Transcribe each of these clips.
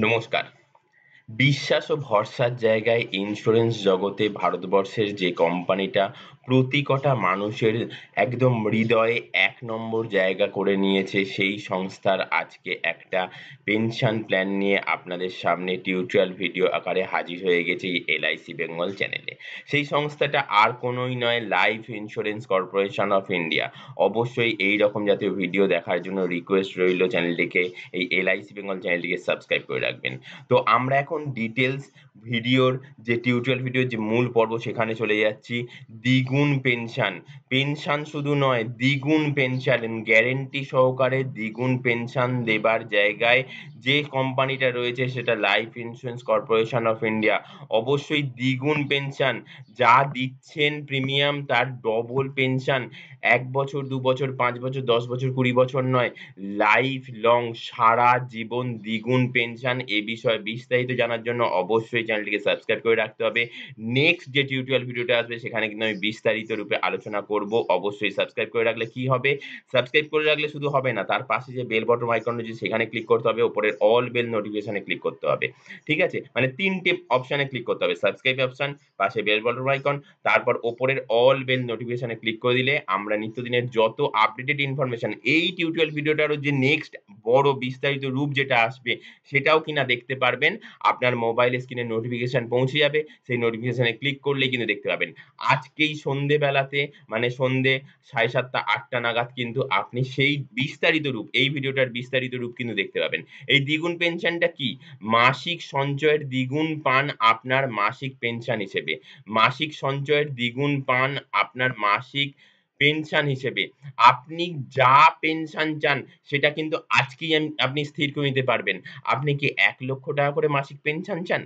নমস্কার। বিশ্বাস ও ভরসার জায়গায় ইন্স্যুরেন্স জগতে ভারতবর্ষের যে কোম্পানিটা প্রতি কটা মানুষের একদম হৃদয়ে ১ নম্বর জায়গা করে নিয়েছে, সেই সংস্থার আজকে একটা পেনশন প্ল্যান নিয়ে আপনাদের সামনে টিউটোরিয়াল ভিডিও আকারে হাজির হয়ে গেছে এই এলআইসি বেঙ্গল চ্যানেলে। সেই সংস্থাটা আর কোনোই নয়, life insurance corporation of India. অবশ্যই এইরকম জাতীয় ভিডিও দেখার জন্য রিকোয়েস্ট রইল চ্যানেলটিকে, এই এলআইসি বেঙ্গল চ্যানেলটিকে সাবস্ক্রাইব করে রাখবেন। তো আমরা এখন ডিটেইলস ভিডিওর যে টিউটোরিয়াল ভিডিওর যে মূল পর্ব সেখানে চলে যাচ্ছি। দ্বিগুণ পেনশন, পেনশন শুধু নয় দ্বিগুণ পেনশন, গ্যারান্টি সহকারে দ্বিগুণ পেনশন দেবার জায়গায় যে কোম্পানিটা রয়েছে সেটা life insurance corporation of India. অবশ্যই দ্বিগুণ পেনশন, যা দিচ্ছেন প্রিমিয়াম তার ডবল পেনশন। ১ বছর, ২ বছর, ৫ বছর, ১০ বছর, ২০ বছর নয়, লাইফ লং সারা জীবন দ্বিগুণ পেনশন। এ বিষয়ে বিস্তারিত জানার জন্য অবশ্যই চ্যানেলটিকে সাবস্ক্রাইব করে রাখতে হবে। নেক্সট যে টিউটোরিয়াল ভিডিওটা আসবে সেখানে কিন্তু আমি বিস্তারিত রূপে আলোচনা করব। অবশ্যই সাবস্ক্রাইব করে রাখলে কি হবে? সাবস্ক্রাইব করে রাখলে শুধু হবে না, তার পাশে যে বেল বটম আইকন রয়েছে সেখানে ক্লিক করতে হবে। উপরের অল বেল নোটিফিকেশন এ ক্লিক করতে হবে। ঠিক আছে? মানে ৩ টে অপশনে ক্লিক করতে হবে। সাবস্ক্রাইব অপশন, পাশে বেল বটম আইকন, তারপর উপরের অল বেল নোটিফিকেশন এ ক্লিক করে দিলে আমরা নিত্যদিনের যত আপডেটেড ইনফরমেশন, এই টিউটোরিয়াল ভিডিওটারও যে নেক্সট বড় বিস্তারিত রূপ যেটা আসবে সেটাও কিনা দেখতে পারবেন। আপনার মোবাইল স্ক্রিনে নোটিফিকেশন পৌঁছে যাবে। সেই নোটিফিকেশনে ক্লিক করলেই কিন্তু দেখতে পাবেন। আজকেই সন্ধ্যেবেলাতে, মানে সন্ধ্যে ৭:৩০ ৮টা নাগাদ কিন্তু আপনি সেই বিস্তারিত রূপ, এই ভিডিওটার বিস্তারিত রূপ কিন্তু দেখতে পাবেন। এই দ্বিগুণ পেনশনটা কি? মাসিক সঞ্চয়ের দ্বিগুণ পান আপনার মাসিক পেনশন হিসেবে। মাসিক সঞ্চয়ের দ্বিগুণ পান আপনার মাসিক পেনশন হিসেবে। আপনি যা পেনশন চান সেটা কিন্তু আজকেই আপনি স্থির করে নিতে পারবেন। আপনি কি ৳১,০০,০০০ করে মাসিক পেনশন চান?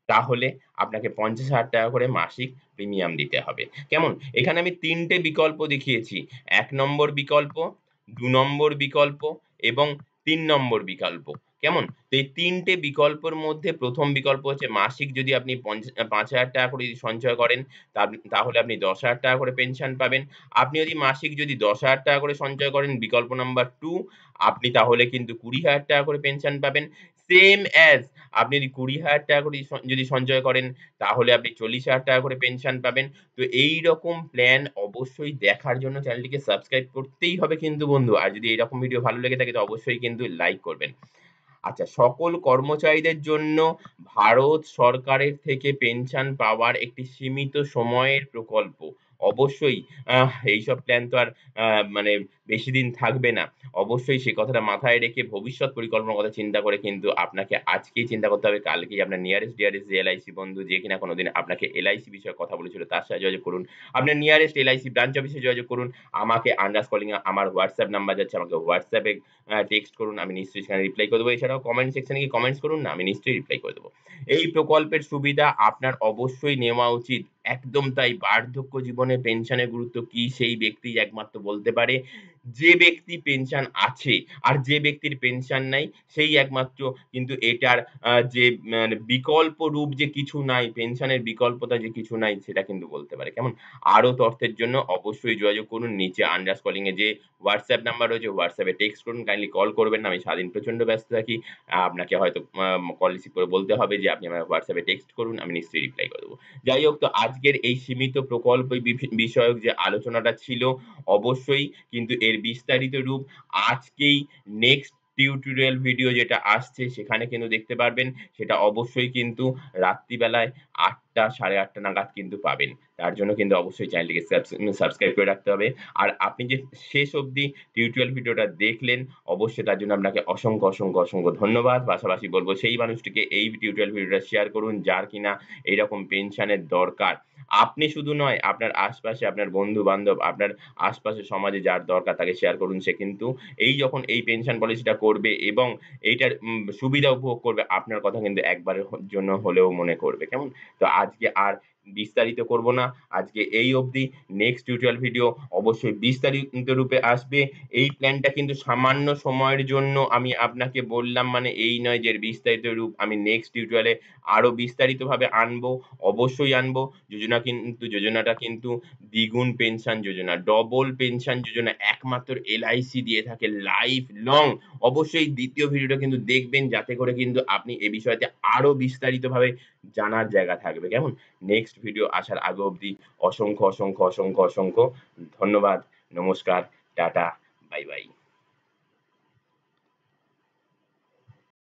তাহলে আপনাকে ৳৫০,০০০ করে মাসিক প্রিমিয়াম দিতে হবে। কেমন? এখানে আমি ৩ টে বিকল্প দেখিয়েছি। ১ নম্বর বিকল্প, ২ নম্বর বিকল্প এবং ৩ নম্বর বিকল্প। কেমন? তো এই ৩ টে বিকল্পের মধ্যে ১ম বিকল্প হচ্ছে মাসিক যদি আপনি ৳৫,০০০ করে যদি সঞ্চয় করেন তাহলে আপনি ৳১০,০০০ করে পেনশন পাবেন। আপনি যদি মাসিক যদি ৳১০,০০০ করে সঞ্চয় করেন, বিকল্প নাম্বার ২, আপনি তাহলে কিন্তু ৳২০,০০০ করে পেনশন পাবেন। সেম অ্যাজ আপনি যদি ৳২০,০০০ করে যদি সঞ্চয় করেন তাহলে আপনি ৳৪০,০০০ করে পেনশন পাবেন। তো এইরকম প্ল্যান অবশ্যই দেখার জন্য চ্যানেলটিকে সাবস্ক্রাইব করতেই হবে কিন্তু বন্ধু। আর যদি এরকম ভিডিও ভালো লেগে থাকে তো অবশ্যই কিন্তু লাইক করবেন। আচ্ছা, সকল কর্মচারীদের জন্য ভারত সরকারের থেকে পেনশন পাওয়ার একটি সীমিত সময়ের প্রকল্প। অবশ্যই এইসব প্ল্যান তো আর আ মানে বেশিদিন থাকবে না। অবশ্যই সে কথাটা মাথায় রেখে ভবিষ্যৎ পরিকল্পনার কথা চিন্তা করে কিন্তু আপনাকে আজকেই চিন্তা করতে হবে। কালকেই আপনার নিয়ারেস্ট ডিয়ারেস্ট যে এলআইসি বন্ধু যে কিনা কোনদিন আপনাকে এলআইসি বিষয়ে কথা বলেছিল তার সাথে যোগাযোগ করুন। আপনার নিয়ারেস্ট এলআইসি ব্রাঞ্চ অফিসে যোগাযোগ করুন। আমাকে আন্ডারস কলিং এ আমার WhatsApp নাম্বার যাচ্ছে। আমাকে WhatsApp এ টেক্সট করুন। আমি নিশ্চয়ই সেখানে রিপ্লাই করে দেব। এছাড়াও কমেন্ট সেকশন এ গিয়ে কমেন্টস করুন না। আমি নিশ্চয়ই রিপ্লাই করে দেব। এই প্রকল্পের সুবিধা আপনার অবশ্যই নেওয়া উচিত। একদম তাই, বার্ধক্য জীবনে পেনশনের গুরুত্ব কি সেই ব্যক্তিই একমাত্র বলতে পারে। যে ব্যক্তি পেনশন আছে আর যে ব্যক্তির পেনশন নাই সেই একমাত্র কিন্তু এটার যে মানে বিকল্প রূপ যে কিছু নাই, পেনশনের বিকল্পতা যে কিছু নাই সেটা কিন্তু বলতে পারে। কেমন? আরো তথ্যের জন্য অবশ্যই যোগাযোগ করুন। নিচে আন্ডারস কলিং এ যে WhatsApp নাম্বার রয়েছে WhatsApp এ টেক্সট করুন। কাইন্ডলি কল করবেন না। আমি সারাদিন প্রচন্ড ব্যস্ত থাকি। আপনাকে হয়তো কল রিসিভ করে বলতে হবে যে আপনি আমার WhatsApp এ টেক্সট করুন। আমি নিশ্চয়ই রিপ্লাই করে দেব। যাই হোক, তো আজকের এই সীমিত প্রকল্প বিষয়ক যে আলোচনাটা ছিল অবশ্যই কিন্তু এর বিস্তারিত রূপ আজকেই নেক্সট টিউটোরিয়াল ভিডিও যেটা আসছে সেখানে কিন্তু দেখতে পারবেন। সেটা অবশ্যই কিন্তু রাত্রিবেলায় ৮টা ৮:৩০ নাগাদ কিন্তু পাবেন। তার জন্য কিন্তু অবশ্যই চ্যানেলটিকে সাবস্ক্রাইব করে রাখতে হবে। আর আপনি যে শেষ অবধি টিউটোরিয়াল ভিডিওটা দেখলেন অবশ্যই তার জন্য আপনাকে অসংখ্য ধন্যবাদ। পাশাপাশি বলব সেই মানুষটিকে এই টিউটোরিয়াল ভিডিওটা শেয়ার করুন যার কিনা এইরকম পেনশনের দরকার। আপনি শুধু নয়, আপনার আশপাশে আপনার বন্ধু-বান্ধব, আপনার আশপাশের সমাজে যার দরকার তাকে শেয়ার করুন। সে কিন্তু যখন এই পেনশন পলিসিটা করবে এবং এইটার সুবিধা উপভোগ করবে আপনার কথা কিন্তু একবারের জন্য হলেও মনে করবে। কেমন? তো আজকে আর বিস্তারিত করব না। আজকে এই অবধি। নেক্সট টিউটোরিয়াল ভিডিও অবশ্যই বিস্তারিত রূপে আসবে। এই প্ল্যানটা কিন্তু সামান্য সময়ের জন্য আমি আপনাকে বললাম মানে এই নয় যে এর বিস্তারিত রূপ আমি নেক্সট টিউটোরিয়ালে আরো বিস্তারিতভাবে আনবো। অবশ্যই আনবো। যোজনাটা কিন্তু দ্বিগুণ পেনশন যোজনা, ডবল পেনশন যোজনা একমাত্র LIC দিয়ে থাকে লাইফ লং। অবশ্যই ২য় ভিডিওটা কিন্তু দেখবেন যাতে করে কিন্তু আপনি এ বিষয়তে আরো বিস্তারিতভাবে জানার জায়গা থাকবে। কেমন? নেক্সট ভিডিও আসার আগে অবধি অসংখ্য ধন্যবাদ। নমস্কার, টাটা, বাই বাই।